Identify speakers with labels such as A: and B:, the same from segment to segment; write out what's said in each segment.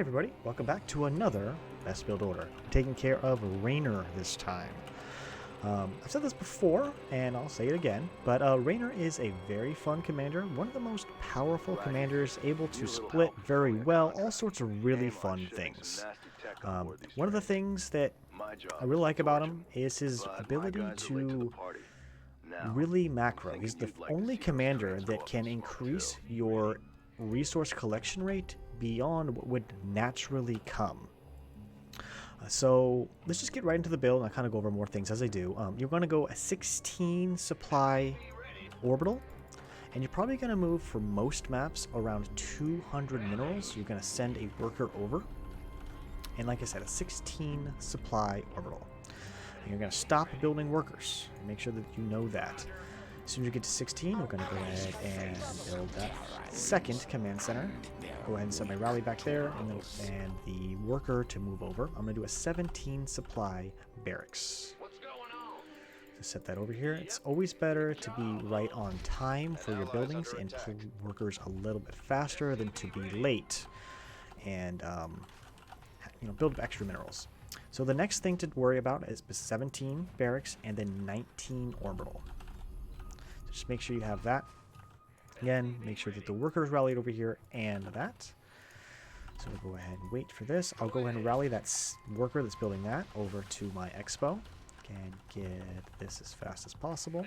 A: everybody, welcome back to another Best Build Order. I'm taking care of Raynor this time. I've said this before, and I'll say it again, but Raynor is a very fun commander, one of the most powerful commanders, able to split very well, all sorts of really fun things. One of the things that I really like about him is his ability to really macro. He's the only commander that can increase your resource collection rate beyond what would naturally come. So let's just get right into the build and I'll kind of go over more things as I do. You're going to go a 16 supply orbital, and you're probably going to move for most maps around 200 minerals. You're going to send a worker over, and like I said, a 16 supply orbital. And you're going to stop building workers. Make sure that you know that. As soon as you get to 16, we're going to go ahead and build that second command center. Go ahead and set my rally back there, and the worker to move over. I'm going to do a 17 supply barracks. So set that over here. It's always better to be right on time for your buildings and pull workers a little bit faster than to be late and build up extra minerals. So the next thing to worry about is 17 barracks and then 19 orbital. Just make sure you have that. Again, make sure that the workers rallied over here and that. So we'll go ahead and wait for this. I'll go ahead and rally that worker that's building that over to my Expo. And get this as fast as possible,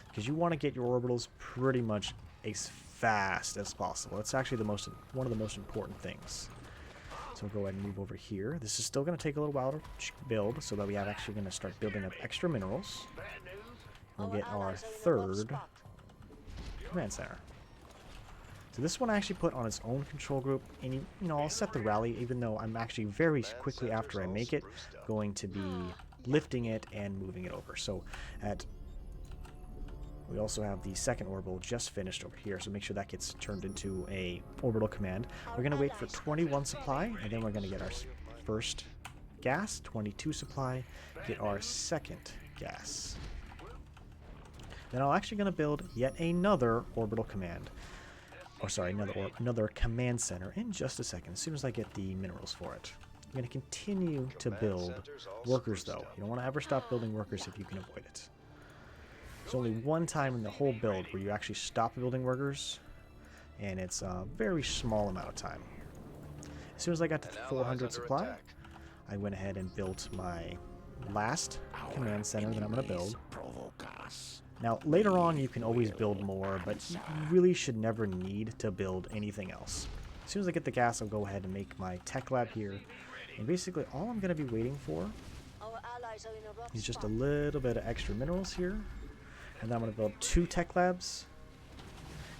A: because you want to get your orbitals pretty much as fast as possible. It's actually one of the most important things. So we'll go ahead and move over here. This is still going to take a little while to build, so that we have actually going to start building up extra minerals. We'll get our third command center. So this one I actually put on its own control group, and I'll set the rally, even though I'm actually very quickly after I make it going to be lifting it and moving it over. So we also have the second orbital just finished over here, so make sure that gets turned into a orbital command. We're going to wait for 21 supply, and then we're going to get our first gas, 22 supply, get our second gas. Then I'm actually going to build yet another orbital command. Oh, sorry, another command center in just a second, as soon as I get the minerals for it. I'm going to continue to build workers, though. You don't want to ever stop building workers if you can avoid it. There's only one time in the whole build where you actually stop building workers, and it's a very small amount of time. As soon as I got to 400 supply, I went ahead and built my last command center that I'm going to build. Now, later on, you can always build more, but you really should never need to build anything else. As soon as I get the gas, I'll go ahead and make my tech lab here. And basically, all I'm going to be waiting for is just a little bit of extra minerals here. And then I'm going to build 2 tech labs,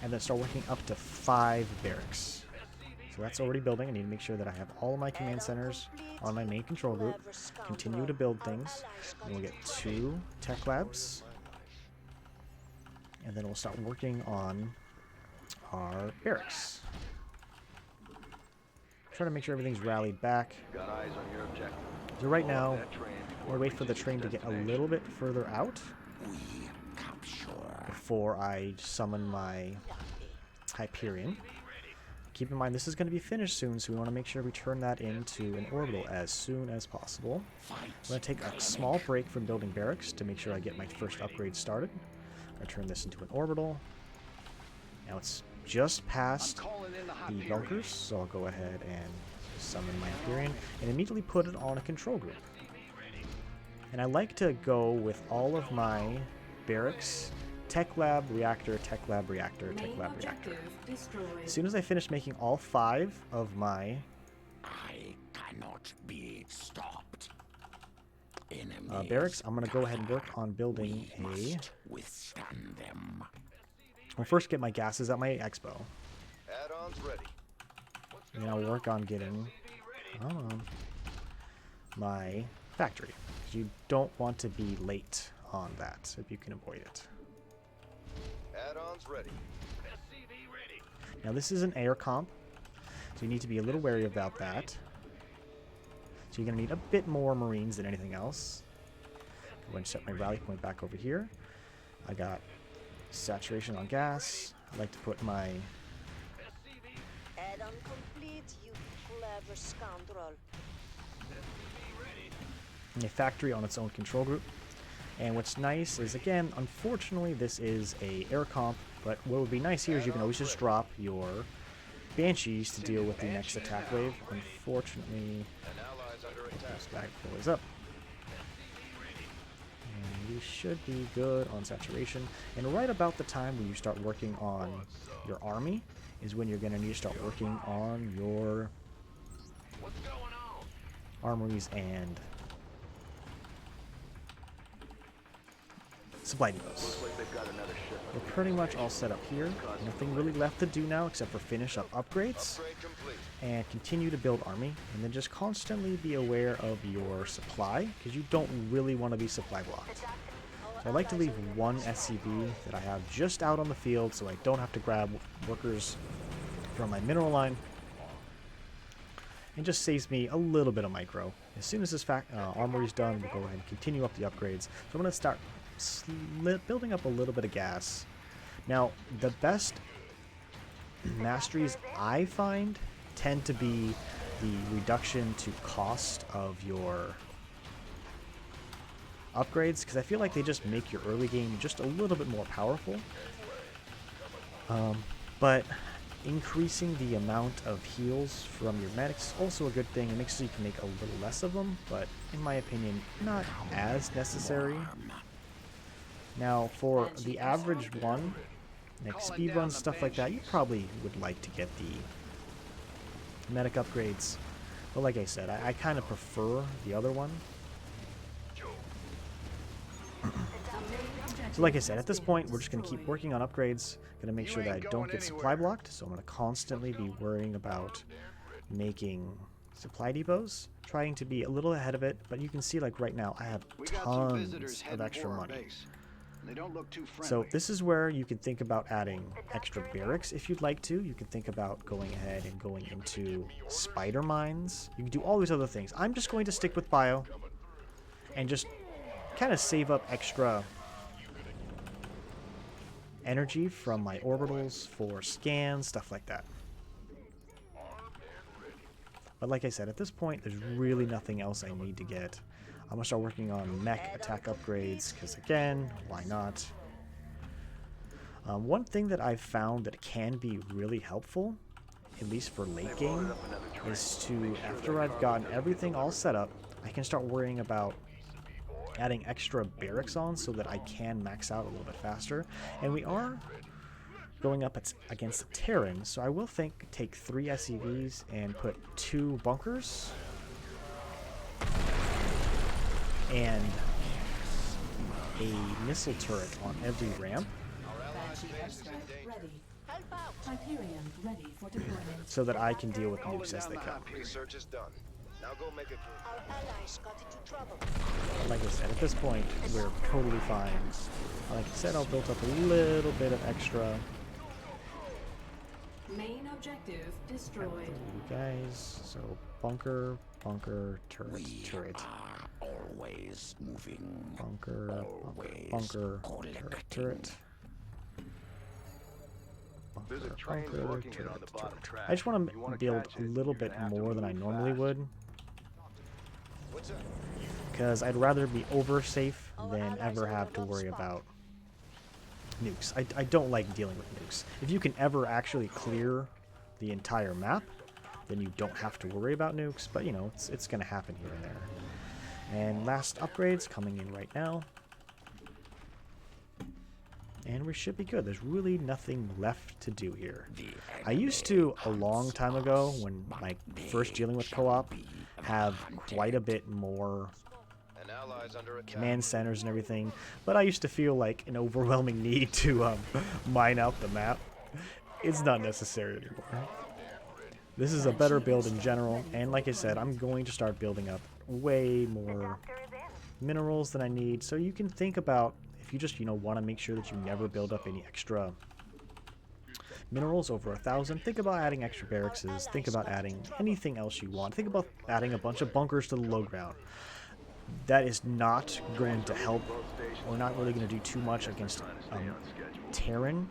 A: and then start working up to 5 barracks. So that's already building. I need to make sure that I have all of my command centers on my main control group. Continue to build things. And we'll get 2 tech labs. And then we'll start working on our barracks. Try to make sure everything's rallied back. So right now, we'll wait for the train to get a little bit further out before I summon my Hyperion. Keep in mind, this is going to be finished soon, so we want to make sure we turn that into an orbital as soon as possible. I'm going to take a small break from building barracks to make sure I get my first upgrade started. I'm going to turn this into an orbital. Now it's just past the bunkers, so I'll go ahead and summon my Hyperion and immediately put it on a control group. And I like to go with all of my barracks, tech lab, reactor, tech lab, reactor, tech lab, reactor. As soon as I finish making all 5 of my barracks, I'm going to go ahead and work on building a... I'll first get my gases at my Expo. And then I'll work on getting my factory. You don't want to be late on that if you can avoid it. Now this is an air comp, so you need to be a little wary about that. So you're going to need a bit more Marines than anything else. I'm going to set my rally point back over here. I got saturation on gas. I like to put my
B: clever scoundrel.
A: A factory on its own control group. And what's nice is, again, unfortunately this is a air comp, but what would be nice here is you can always just drop your Banshees to deal with the next attack wave. Unfortunately, this guy blows up. And we should be good on saturation. And right about the time when you start working on your army is when you're going to need to start working on your armories and supply depots. We're pretty much all set up here. Nothing really left to do now except for finish up upgrades and continue to build army, and then just constantly be aware of your supply because you don't really want to be supply blocked. So I like to leave one SCV that I have just out on the field so I don't have to grab workers from my mineral line. It just saves me a little bit of micro. As soon as this armory is done, we'll go ahead and continue up the upgrades. So I'm going to start building up a little bit of gas. Now, the best masteries I find tend to be the reduction to cost of your upgrades, because I feel like they just make your early game just a little bit more powerful. But increasing the amount of heals from your medics is also a good thing. It makes so you can make a little less of them, but in my opinion, not as necessary. Now, for the average one, like speed runs, stuff like that, you probably would like to get the medic upgrades. But like I said, I kind of prefer the other one. So like I said, at this point, we're just going to keep working on upgrades. Going to make sure that I don't get supply blocked. So I'm going to constantly be worrying about making supply depots, trying to be a little ahead of it. But you can see, like right now, I have tons of extra money. So this is where you can think about adding extra barracks if you'd like to. You can think about going ahead and going into spider mines. You can do all these other things. I'm just going to stick with bio and just kind of save up extra energy from my orbitals for scans, stuff like that. But like I said, at this point, there's really nothing else I need to get. I'm going to start working on mech attack upgrades, because again, why not? One thing that I've found that can be really helpful, at least for late game, is to, after I've gotten everything all set up, I can start worrying about adding extra barracks on so that I can max out a little bit faster. And we are going up against a Terran, so I will take 3 SCVs and put 2 bunkers and a missile turret on every ramp, so that I can deal with nukes as they come.
C: Research is done. Now go make a
B: Our allies got into trouble.
A: Like I said, at this point, we're totally fine. Like I said, I'll build up a little bit of extra.
D: Main objective destroyed.
A: You guys, so bunker, turret, turret.
E: Always moving.
A: Bunker, bunker, turret.
C: There's a train working it on the bottom track.
A: I just want to build a little bit more than I normally would, because I'd rather be over safe than ever have to worry about nukes. I don't like dealing with nukes. If you can ever actually clear the entire map, then you don't have to worry about nukes, but you know, it's going to happen here and there. And last upgrades coming in right now. And we should be good. There's really nothing left to do here. I used to, a long time ago, when like first dealing with co-op, have quite a bit more command centers and everything, but I used to feel like an overwhelming need to mine out the map. It's not necessary anymore. This is a better build in general, and like I said, I'm going to start building up way more minerals than I need, so you can think about, if you just, want to make sure that you never build up any extra minerals over 1,000, think about adding extra barracks, think about adding anything else you want. Think about adding a bunch of bunkers to the low ground. That is not going to help, or not really going to do too much against Terran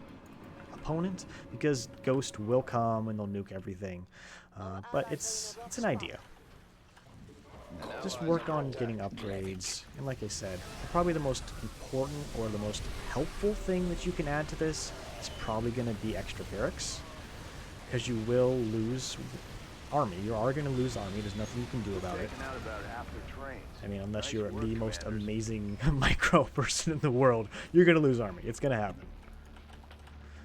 A: opponent, because Ghost will come and they'll nuke everything. But it's an idea. Just work on getting upgrades, and like I said, probably the most important or the most helpful thing that you can add to this is probably going to be extra barracks, because you will lose army. You are going to lose army. There's nothing you can do about it. I mean, unless you're the most amazing micro person in the world, you're going to lose army. It's going to happen.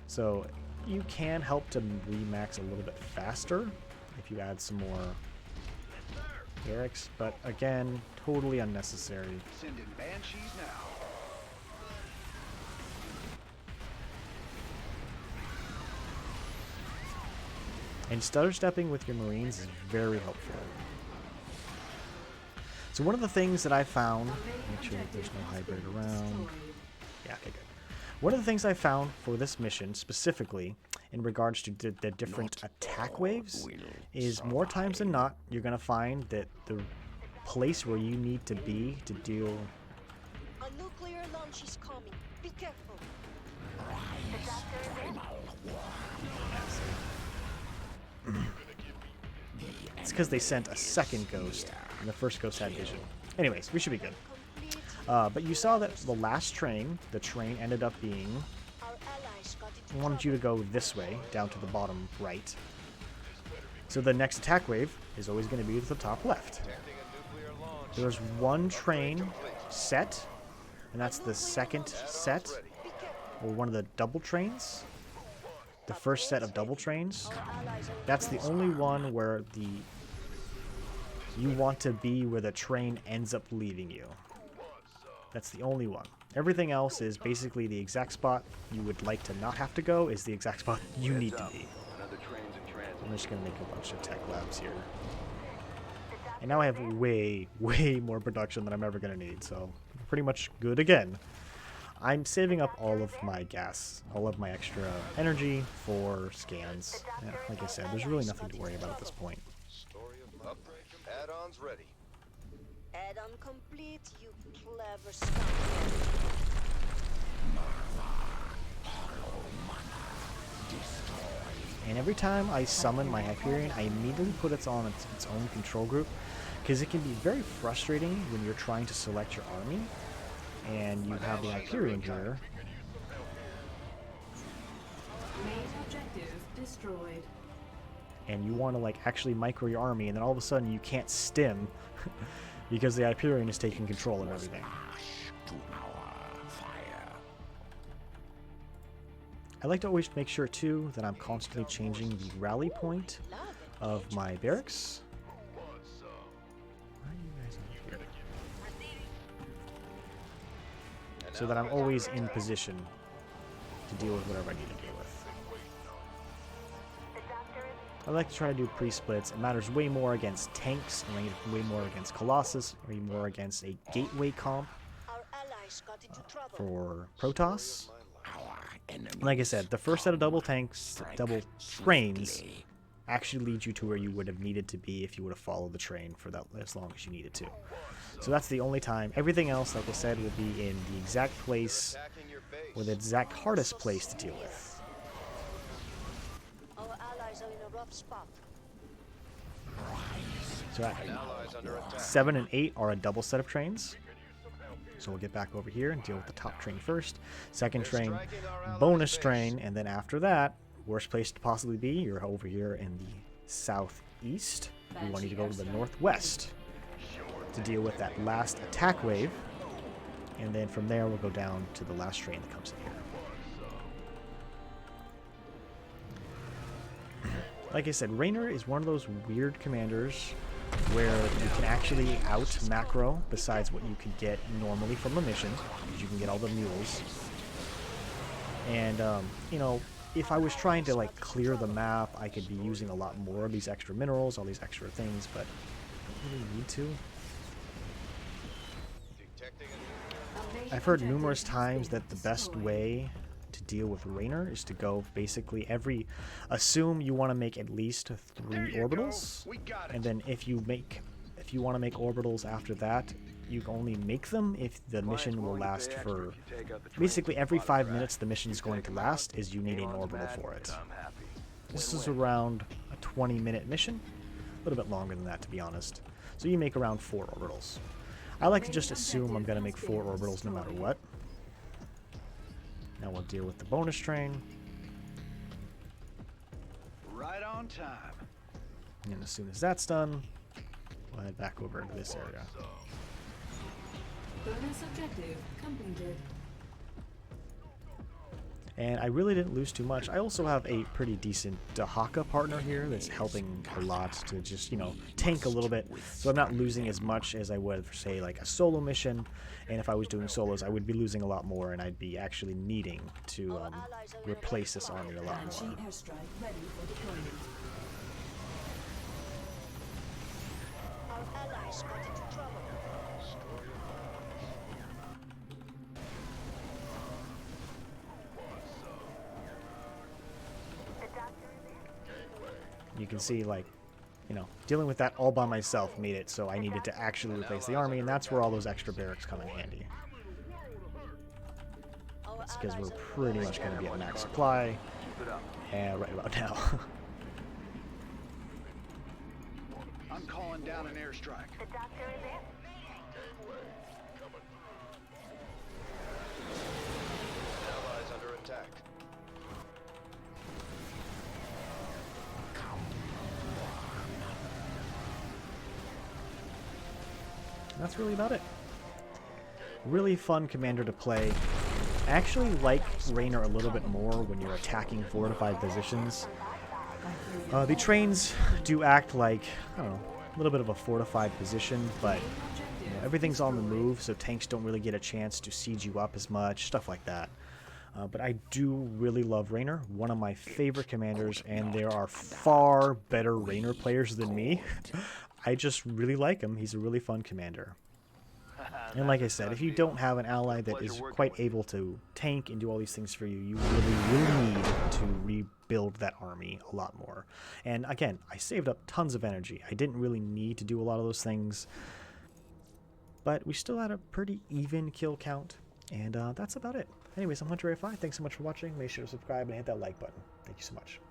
A: So you can help to remax a little bit faster if you add some more barracks, but again, totally unnecessary.
C: Sending banshees now.
A: And stutter stepping with your Marines is very helpful. So one of the things that I found, make sure that there's no hybrid around. Yeah, okay, good. One of the things I found for this mission specifically in regards to the different attack waves is more times than not, you're going to find that the place where you need to be to deal...
B: A nuclear launch is coming. Be careful.
A: It's because they sent a second ghost, and the first ghost had vision. Anyways, we should be good. But you saw that the last train, the train ended up being...
B: Our allies got into
A: I wanted you to go this way, down to the bottom right. So the next attack wave is always going to be to the top left. There's one train set, and that's the second set, or one of the double trains. The first set of double trains. That's the only one where you want to be where the train ends up leaving you. That's the only one. Everything else is basically the exact spot you would like to not have to go is the exact spot you need to be. I'm just going to make a bunch of tech labs here. And now I have way, way more production than I'm ever going to need, so I'm pretty much good again. I'm saving up all of my gas, all of my extra energy for scans. Yeah, like I said, there's really nothing to worry about at this point.
C: Add-ons ready.
B: Add-on complete, you clever scoundrel.
A: And every time I summon my Hyperion, I immediately put it on its own control group, because it can be very frustrating when you're trying to select your army, and you have the Hyperion here.
D: Main objective destroyed.
A: And you want to like actually micro your army, and then all of a sudden you can't stim because the Hyperion is taking control of everything. I like to always make sure too that I'm constantly changing the rally point of my barracks. Why are you guys over here? So that I'm always in position to deal with whatever I need to deal with. I like to try to do pre-splits. It matters way more against tanks, and way more against Colossus, way more against a gateway comp
B: Our allies got into trouble.
A: for Protoss. Like I said, the first set of double tanks, double trains, actually lead you to where you would have needed to be if you would have followed the train for that as long as you needed to. So that's the only time. Everything else, like I said, will be in the exact place or the exact hardest place to deal with.
B: Our allies are in a rough spot.
A: So 7 and 8 are a double set of trains. So we'll get back over here and deal with the top train first. Second train, bonus train, and then after that, worst place to possibly be, you're over here in the southeast. We want you to go to the northwest to deal with that last attack wave. And then from there, we'll go down to the last train that comes in here. Like I said, Raynor is one of those weird commanders where you can actually out macro besides what you could get normally from a mission, because you can get all the mules. And you know, if I was trying to like clear the map, I could be using a lot more of these extra minerals, all these extra things, but I don't really need to. I've heard numerous times that the best way to deal with Raynor is to go basically assume you want to make at least 3 orbitals, and then if you want to make orbitals after that, you can only make them if the mission will last for basically every 5 minutes the mission is going to last is you need an orbital for it. This is around a 20-minute mission. A little bit longer than that, to be honest. So you make around 4 orbitals. I like to just assume I'm going to make 4 orbitals no matter what. Now we'll deal with the bonus train.
C: Right on time.
A: And as soon as that's done, we'll head back over into this area.
D: Bonus objective completed.
A: And I really didn't lose too much. I also have a pretty decent Dahaka partner here that's helping a lot to just, you know, tank a little bit. So I'm not losing as much as I would for, say, like a solo mission. And if I was doing solos, I would be losing a lot more, and I'd be actually needing to replace this army a lot
D: Banshee
A: more.
D: airstrike ready for deployment.
B: Our allies got into trouble.
A: You can see, like, you know, dealing with that all by myself made it so I needed to actually replace the army, and that's where all those extra barracks come in handy. It's because we're pretty much going to be at max supply, and right about now.
C: I'm calling down an airstrike.
F: Allies under attack.
A: That's really about it. Really fun commander to play. I actually like Raynor a little bit more when you're attacking fortified positions. The trains do act like, I don't know, a little bit of a fortified position, but you know, everything's on the move, so tanks don't really get a chance to siege you up as much, stuff like that. But I do really love Raynor, one of my favorite commanders, and there are far better Raynor players than me. I just really like him. He's a really fun commander. And like I said, if you don't have an ally that is quite able to tank and do all these things for you, you really will need to rebuild that army a lot more. And again, I saved up tons of energy. I didn't really need to do a lot of those things. But we still had a pretty even kill count. And that's about it. Anyways, I'm Hunter AFI. Thanks so much for watching. Make sure to subscribe and hit that like button. Thank you so much.